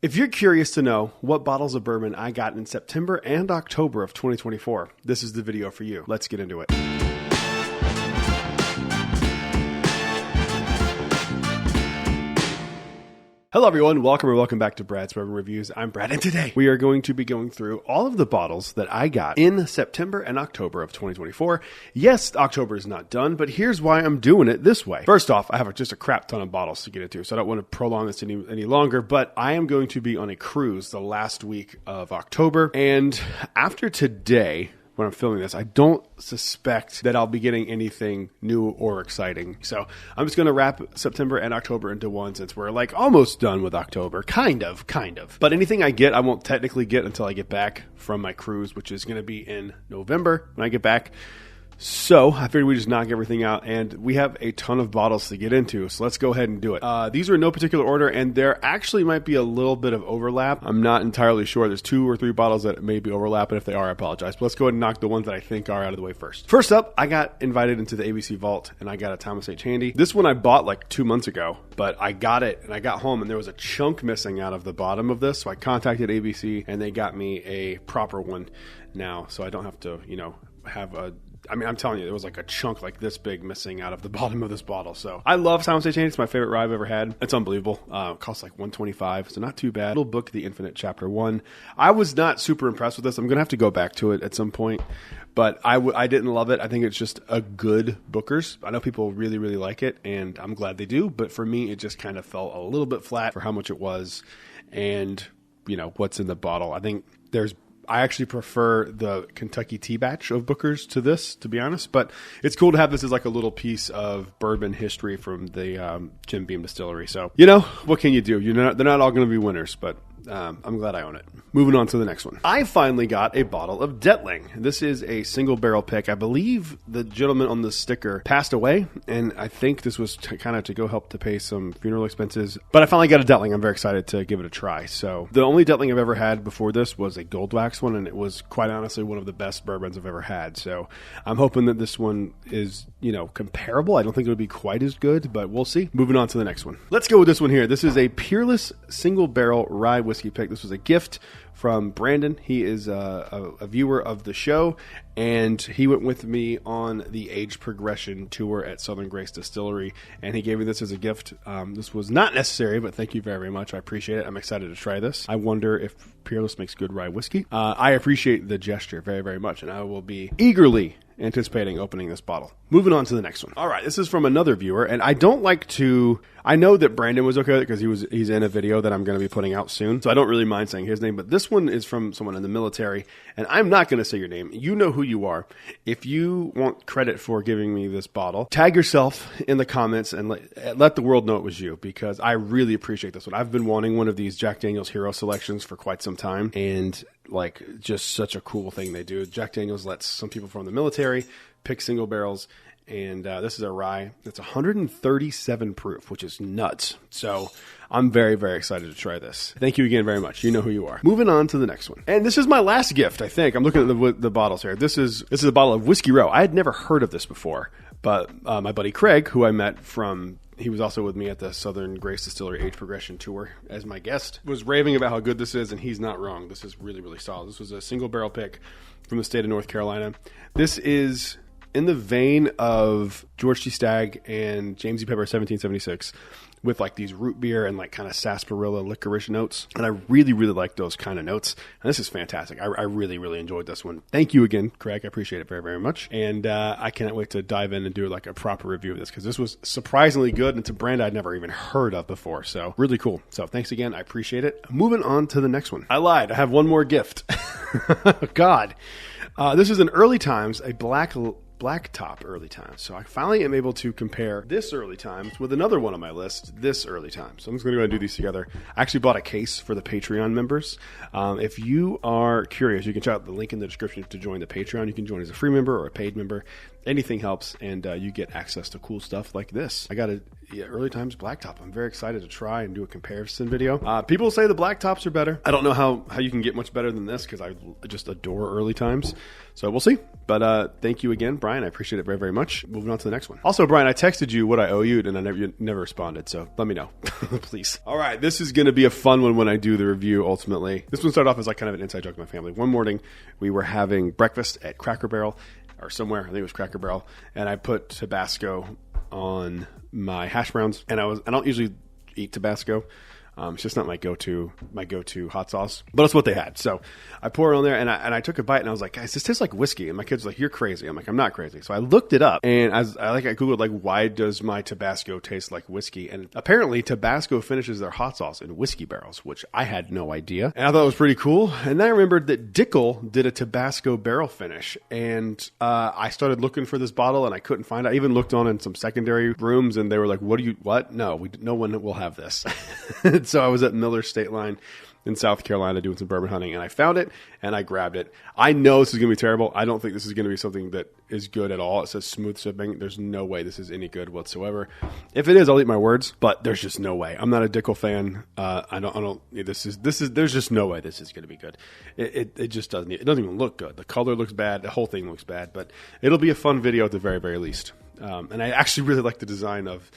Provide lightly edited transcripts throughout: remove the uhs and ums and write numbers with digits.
If you're curious to know what bottles of bourbon I got in September and October of 2024, this is the video for you. Let's get into it. Hello everyone, welcome back to Brad's Bourbon Reviews. I'm Brad, and today we are going to be going through all of the bottles that I got in September and October of 2024. Yes, October is not done, but here's why I'm doing it this way. First off, I have just a crap ton of bottles to get into, so I don't want to prolong this any longer, but I am going to be on a cruise the last week of October, and after today, when I'm filming this, I don't suspect that I'll be getting anything new or exciting. So I'm just going to wrap September and October into one, since we're like almost done with October. Kind of. But anything I get, I won't technically get until I get back from my cruise, which is going to be in November when I get back. So I figured we just knock everything out, and we have a ton of bottles to get into, so let's go ahead and do it. These are in no particular order, and there actually might be a little bit of overlap. I'm not entirely sure. There's 2 or 3 bottles that maybe overlap, and if they are, I apologize. But let's go ahead and knock the ones that I think are out of the way first. First up, I got invited into the ABC Vault, and I got a Thomas H. Handy. This one I bought like 2 months ago, but I got it, and I got home, and there was a chunk missing out of the bottom of this, so I contacted ABC, and they got me a proper one now, so I don't have to, have a... I'm telling you, there was like a chunk like this big missing out of the bottom of this bottle. So I love Thomas H. Handy. It's my favorite rye I've ever had. It's unbelievable. It costs like $125, so not too bad. Little book, The Infinite, Chapter 1. I was not super impressed with this. I'm going to have to go back to it at some point, but I didn't love it. I think it's just a good Booker's. I know people really, really like it, and I'm glad they do, but for me, it just kind of fell a little bit flat for how much it was and, what's in the bottle. I actually prefer the Kentucky tea batch of Booker's to this, to be honest. But it's cool to have this as like a little piece of bourbon history from the Jim Beam distillery. So, what can you do? They're not all going to be winners, but I'm glad I own it. Moving on to the next one. I finally got a bottle of Dettling. This is a single barrel pick. I believe the gentleman on the sticker passed away, and I think this was kind of to go help to pay some funeral expenses. But I finally got a Dettling. I'm very excited to give it a try. So the only Dettling I've ever had before this was a gold wax one, and it was quite honestly one of the best bourbons I've ever had. So I'm hoping that this one is, comparable. I don't think it'll be quite as good, but we'll see. Moving on to the next one. Let's go with this one here. This is a Peerless single barrel rye whiskey pick. This was a gift from Brandon. He is a viewer of the show, and he went with me on the age progression tour at Southern Grace Distillery, and he gave me this as a gift. This was not necessary, but thank you very, very much. I appreciate it. I'm excited to try this. I wonder if Peerless makes good rye whiskey. I appreciate the gesture very, very much, and I will be eagerly anticipating opening this bottle. Moving on to the next one. All right, this is from another viewer, and I don't like to... I know that Brandon was okay with it because he's in a video that I'm going to be putting out soon, so I don't really mind saying his name, but this one is from someone in the military, and I'm not going to say your name. You know who you are. If you want credit for giving me this bottle, tag yourself in the comments and let the world know it was you, because I really appreciate this one. I've been wanting one of these Jack Daniel's Hero Selections for quite some time, and just such a cool thing they do. Jack Daniel's lets some people from the military pick single barrels, and this is a rye that's 137 proof, which is nuts. So I'm very, very excited to try this. Thank you again very much. You know who you are. Moving on to the next one. And this is my last gift, I think. I'm looking at the bottles here. This is a bottle of Whiskey Row. I had never heard of this before, but my buddy Craig, who I met he was also with me at the Southern Grace Distillery Age Progression Tour as my guest, was raving about how good this is, and he's not wrong. This is really, really solid. This was a single barrel pick from the state of North Carolina. This is in the vein of George T. Stagg and James E. Pepper 1776, with like these root beer and like kind of sarsaparilla licorice notes. And I really, really like those kind of notes. And this is fantastic. I really, really enjoyed this one. Thank you again, Craig. I appreciate it very, very much. And I cannot wait to dive in and do like a proper review of this, because this was surprisingly good, and it's a brand I'd never even heard of before. So really cool. So thanks again. I appreciate it. Moving on to the next one. I lied. I have one more gift. God. This is an Early Times, a black top Early Times. So I finally am able to compare this Early Times with another one on my list, this Early Times. So I'm just going to go ahead and do these together. I actually bought a case for the Patreon members. If you are curious, you can check out the link in the description to join the Patreon. You can join as a free member or a paid member. anything helps, and you get access to cool stuff like this. I got a Early Times Blacktop. I'm very excited to try and do a comparison video. People say the Blacktops are better. I don't know how you can get much better than this because I just adore Early Times. So we'll see. But thank you again, Brian. I appreciate it very, very much. Moving on to the next one. Also, Brian, I texted you what I owe you, and you never responded. So let me know, please. All right, this is going to be a fun one when I do the review. Ultimately, this one started off as like kind of an inside joke with my family. One morning, we were having breakfast at Cracker Barrel or somewhere. I think it was Cracker Barrel, and I put Tabasco on my hash browns, and I don't usually eat Tabasco. It's just not my go-to hot sauce, but it's what they had. So I pour it on there, and I took a bite, and I was like, guys, this tastes like whiskey. And my kid's like, you're crazy. I'm like, I'm not crazy. So I looked it up, and I Googled like, why does my Tabasco taste like whiskey? And apparently Tabasco finishes their hot sauce in whiskey barrels, which I had no idea. And I thought it was pretty cool. And then I remembered that Dickel did a Tabasco barrel finish, and I started looking for this bottle, and I couldn't find it. I even looked on in some secondary rooms, and they were like, what? No, no one will have this. So I was at Miller State Line in South Carolina doing some bourbon hunting, and I found it, and I grabbed it. I know this is going to be terrible. I don't think this is going to be something that is good at all. It says smooth sipping. There's no way this is any good whatsoever. If it is, I'll eat my words, but there's just no way. I'm not a Dickel fan. There's just no way this is going to be good. It just doesn't. It doesn't even look good. The color looks bad. The whole thing looks bad, but it'll be a fun video at the very, very least. And I actually really like the design of.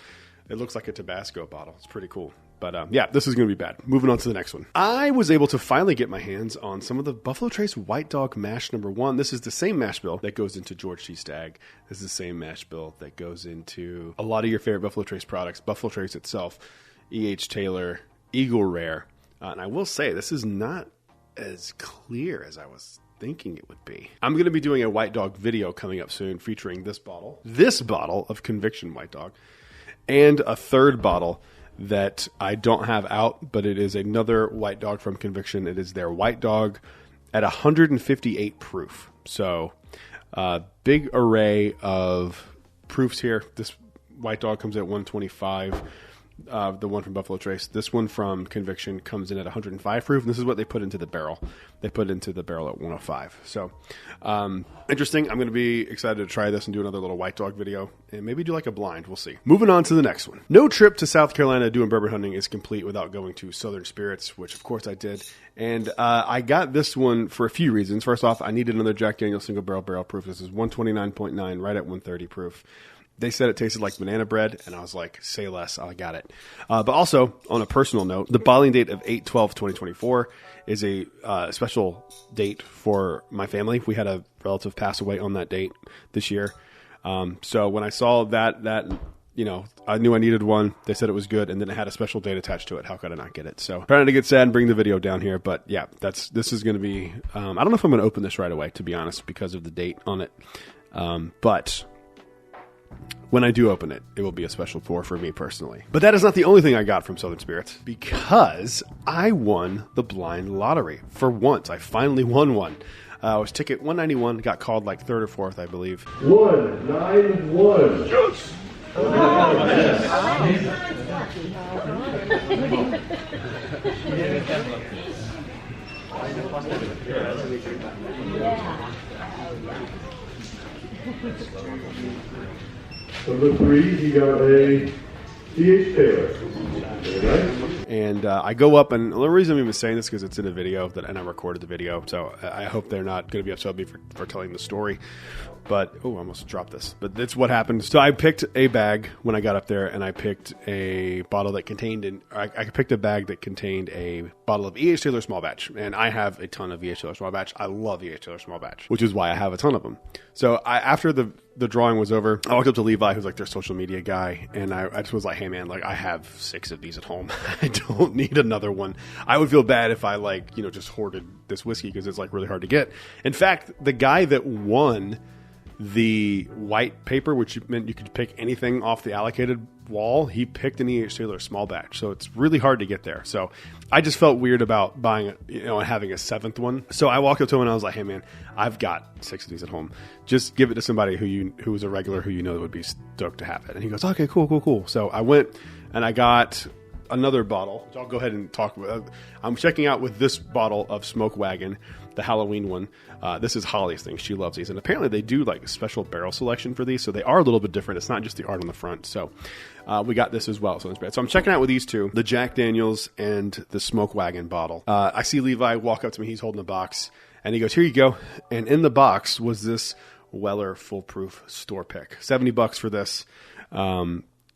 It looks like a Tabasco bottle. It's pretty cool. But yeah, this is going to be bad. Moving on to the next one. I was able to finally get my hands on some of the Buffalo Trace White Dog Mash #1. This is the same mash bill that goes into George T. Stagg. This is the same mash bill that goes into a lot of your favorite Buffalo Trace products. Buffalo Trace itself, E.H. Taylor, Eagle Rare. And I will say, this is not as clear as I was thinking it would be. I'm going to be doing a White Dog video coming up soon featuring this bottle of Conviction White Dog, and a third bottle that I don't have out, but it is another White Dog from Conviction. It is their White Dog at 158 proof. So big array of proofs here. This White Dog comes at 125. The one from Buffalo Trace. This one from Conviction comes in at 105 proof. And this is what they put into the barrel. They put it into the barrel at 105. So interesting. I'm going to be excited to try this and do another little White Dog video and maybe do like a blind. We'll see. Moving on to the next one. No trip to South Carolina doing bourbon hunting is complete without going to Southern Spirits, which of course I did. And I got this one for a few reasons. First off, I needed another Jack Daniel's single barrel proof. This is 129.9, right at 130 proof. They said it tasted like banana bread, and I was like, say less, I got it. But also, on a personal note, the bottling date of 8/12/2024 is a special date for my family. We had a relative pass away on that date this year. So when I saw that I knew I needed one. They said it was good, and then it had a special date attached to it. How could I not get it? So trying to get sad and bring the video down here, but yeah, this is going to be. I don't know if I'm going to open this right away, to be honest, because of the date on it. But when I do open it, it will be a special pour for me personally. But that is not the only thing I got from Southern Spirits, because I won the blind lottery. For once, I finally won one. It was ticket 191, got called like third or fourth, I believe. 191. Yes! Number 3, he got a E.H. Taylor. And I go up, and the reason I'm even saying this is because it's in a video, and I recorded the video, so I hope they're not going to be upset with me for telling the story. But, I almost dropped this. But that's what happened. So I picked a bag when I got up there, and I picked a bottle that contained, I picked a bag that contained a bottle of E.H. Taylor Small Batch. And I have a ton of E.H. Taylor Small Batch. I love E.H. Taylor Small Batch, which is why I have a ton of them. So after the drawing was over, I walked up to Levi, who's like their social media guy, and I just was like, hey man, like I have 6 of these at home. I don't need another one. I would feel bad if I just hoarded this whiskey because it's like really hard to get. In fact, the guy that won the white paper, which meant you could pick anything off the allocated wall, he picked an E.H. Taylor Small Batch. So it's really hard to get there. So I just felt weird about buying and having a 7th one. So I walked up to him and I was like, hey man, I've got 6 of these at home. Just give it to somebody who is a regular, who would be stoked to have it. And he goes, okay, cool. So I went and I got another bottle, which I'll go ahead and talk about. I'm checking out with this bottle of Smoke Wagon, the Halloween one. This is Holly's thing. She loves these. And apparently they do like a special barrel selection for these. So they are a little bit different. It's not just the art on the front. So we got this as well. So I'm checking out with these two, the Jack Daniels and the Smoke Wagon bottle. I see Levi walk up to me. He's holding a box. And he goes, here you go. And in the box was this Weller Foolproof store pick. $70 for this.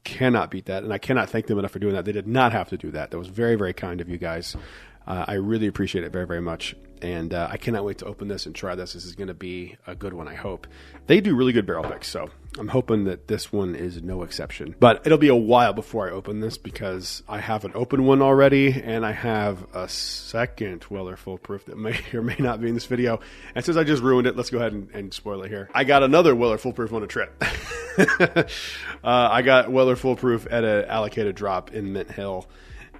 Cannot beat that. And I cannot thank them enough for doing that. They did not have to do that. That was very, very kind of you guys. I really appreciate it very, very much. And I cannot wait to open this and try this. This is going to be a good one, I hope. They do really good barrel picks, so I'm hoping that this one is no exception. But it'll be a while before I open this because I have an open one already, and I have a second Weller Foolproof that may or may not be in this video. And since I just ruined it, let's go ahead and spoil it here. I got another Weller Foolproof on a trip. I got Weller Foolproof at an allocated drop in Mint Hill.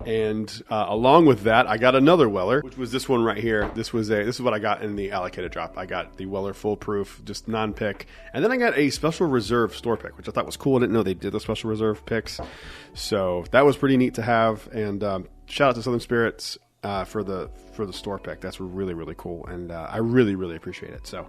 And along with that, I got another Weller, which was this one right here. This is what I got in the allocated drop. I got the Weller Foolproof, just non-pick. And then I got a Special Reserve store pick, which I thought was cool. I didn't know they did the Special Reserve picks. So that was pretty neat to have. And shout out to Southern Spirits for the store pick. That's really, really cool. And I really, really appreciate it. So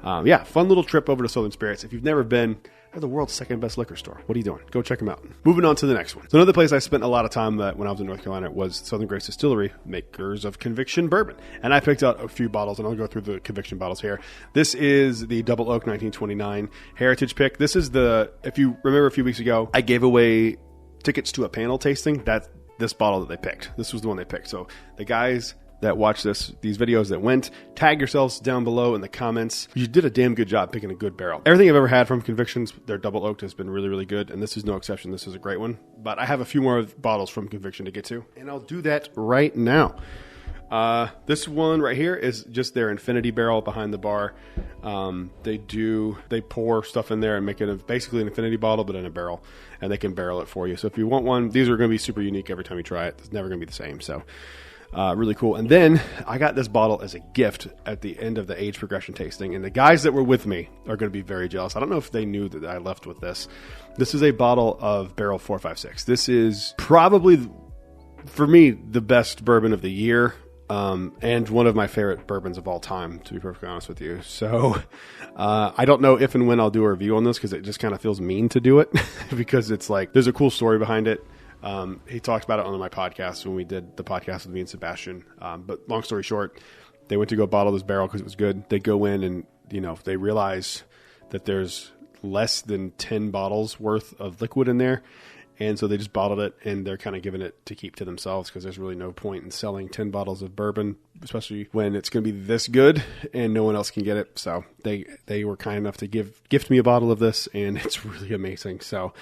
yeah, fun little trip over to Southern Spirits. If you've never been, they're the world's second best liquor store. What are you doing? Go check them out. Moving on to the next one. So another place I spent a lot of time when I was in North Carolina was Southern Grace Distillery, makers of Conviction Bourbon. And I picked out a few bottles, and I'll go through the Conviction bottles here. This is the Double Oak 1929 Heritage pick. This is if you remember a few weeks ago, I gave away tickets to a panel tasting. That's this bottle that they picked. This was the one they picked. So the guys that watch these videos that went, tag yourselves down below in the comments. You did a damn good job picking a good barrel. Everything I've ever had from Convictions, their double oaked has been really, really good, and this is no exception. This is a great one. But I have a few more bottles from Conviction to get to, and I'll do that right now. This one right here is just their infinity barrel behind the bar. They pour stuff in there and make it basically an infinity bottle, but in a barrel, and they can barrel it for you. So if you want one, these are going to be super unique every time you try it. It's never going to be the same. So really cool. And then I got this bottle as a gift at the end of the age progression tasting, and the guys that were with me are going to be very jealous. I don't know if they knew that I left with this. This is a bottle of Barrel 456. This is probably, for me, the best bourbon of the year. And one of my favorite bourbons of all time, to be perfectly honest with you. So, I don't know if and when I'll do a review on this because it just kind of feels mean to do it because it's like, there's a cool story behind it. He talked about it on my podcast when we did the podcast with me and Sebastian. But long story short, they went to go bottle this barrel because it was good. They go in and, they realize that there's less than 10 bottles worth of liquid in there. And so they just bottled it, and they're kind of giving it to keep to themselves because there's really no point in selling 10 bottles of bourbon, especially when it's going to be this good and no one else can get it. So they were kind enough to gift me a bottle of this, and it's really amazing. So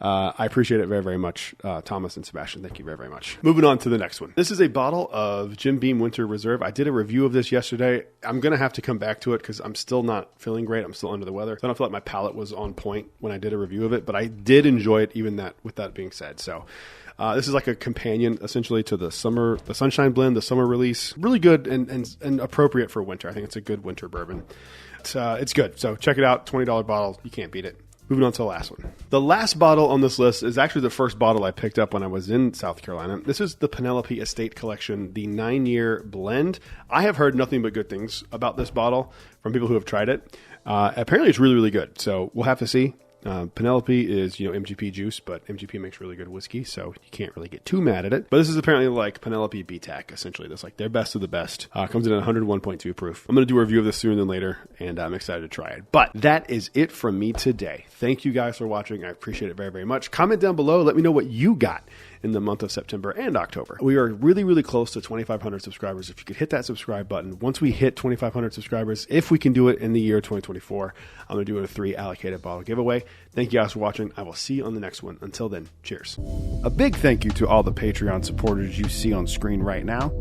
I appreciate it very, very much, Thomas and Sebastian. Thank you very, very much. Moving on to the next one. This is a bottle of Jim Beam Winter Reserve. I did a review of this yesterday. I'm going to have to come back to it because I'm still not feeling great. I'm still under the weather. So I don't feel like my palate was on point when I did a review of it, but I did enjoy it even with that being said. So this is like a companion essentially to the Sunshine Blend, the summer release. Really good and appropriate for winter. I think it's a good winter bourbon. It's good. So check it out. $20 bottle. You can't beat it. Moving on to the last one. The last bottle on this list is actually the first bottle I picked up when I was in South Carolina. This is the Penelope Estate Collection, the 9-year blend. I have heard nothing but good things about this bottle from people who have tried it. Apparently it's really, really good. So we'll have to see. Penelope is, MGP juice, but MGP makes really good whiskey, so you can't really get too mad at it. But this is apparently like Penelope BTAC, essentially. That's like their best of the best. Comes in at 101.2 proof. I'm going to do a review of this sooner than later, and I'm excited to try it. But that is it from me today. Thank you guys for watching. I appreciate it very, very much. Comment down below. Let me know what you got in the month of September and October. We are really, really close to 2,500 subscribers. If you could hit that subscribe button. Once we hit 2,500 subscribers, if we can do it in the year 2024, I'm going to do a 3 allocated bottle giveaway. Thank you guys for watching. I will see you on the next one. Until then, cheers. A big thank you to all the Patreon supporters you see on screen right now.